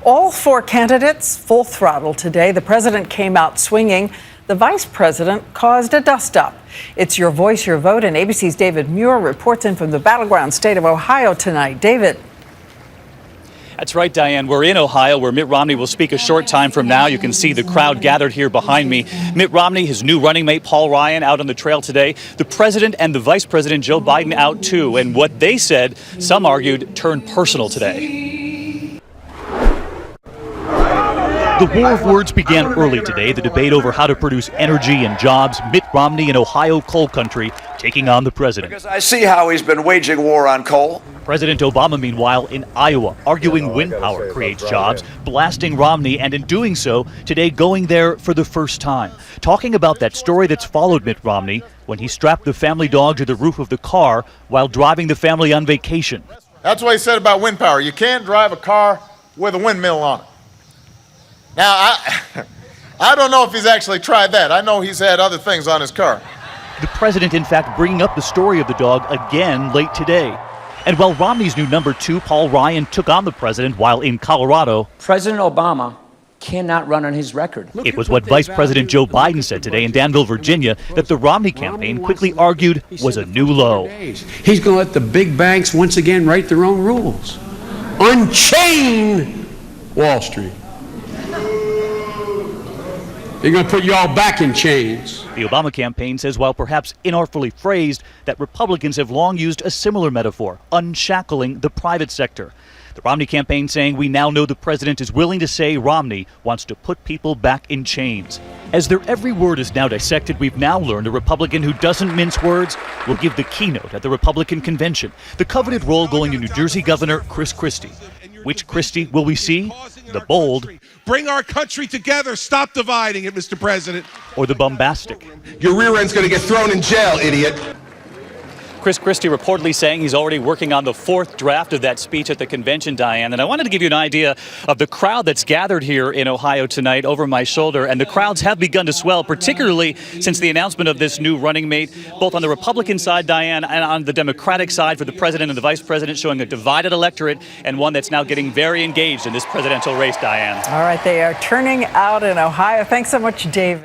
All four candidates full throttle today. The president came out swinging. The vice president caused a dust-up. It's Your Voice, Your Vote, and ABC's David Muir reports in from the battleground state of Ohio tonight. David. That's right, Diane. We're in Ohio, where Mitt Romney will speak a short time from now. You can see the crowd gathered here behind me. Mitt Romney, his new running mate, Paul Ryan, out on the trail today. The president and the vice president, Joe Biden, out too. And what they said, some argued, turned personal today. The war of words began early today, the debate over how to produce energy and jobs. Mitt Romney in Ohio coal country taking on the president. Because I see how he's been waging war on coal. President Obama, meanwhile, in Iowa, arguing wind power creates jobs, blasting Romney, and in doing so, today going there for the first time. Talking about that story that's followed Mitt Romney when he strapped the family dog to the roof of the car while driving the family on vacation. That's what he said about wind power. You can't drive a car with a windmill on it. Now, I don't know if he's actually tried that. I know he's had other things on his car. The president, in fact, bringing up the story of the dog again late today. And while Romney's new number two, Paul Ryan, took on the president while in Colorado, President Obama cannot run on his record. It was what Vice President Joe Biden said today in Danville, Virginia, that the Romney campaign quickly argued was a new low. He's going to let the big banks once again write their own rules. Unchain Wall Street. They're going to put you all back in chains. The Obama campaign says, while perhaps inartfully phrased, that Republicans have long used a similar metaphor, unshackling the private sector. The Romney campaign saying we now know the president is willing to say Romney wants to put people back in chains. As their every word is now dissected, we've now learned a Republican who doesn't mince words will give the keynote at the Republican convention. The coveted role going to New Jersey Governor Chris Christie. Which Christie will we see? The bold. Bring our country together. Stop dividing it, Mr. President. Or the bombastic. Your rear end's going to get thrown in jail, idiot. Chris Christie reportedly saying he's already working on the fourth draft of that speech at the convention, Diane. And I wanted to give you an idea of the crowd that's gathered here in Ohio tonight over my shoulder. And the crowds have begun to swell, particularly since the announcement of this new running mate, both on the Republican side, Diane, and on the Democratic side for the president and the vice president, showing a divided electorate and one that's now getting very engaged in this presidential race, Diane. All right, they are turning out in Ohio. Thanks so much, David.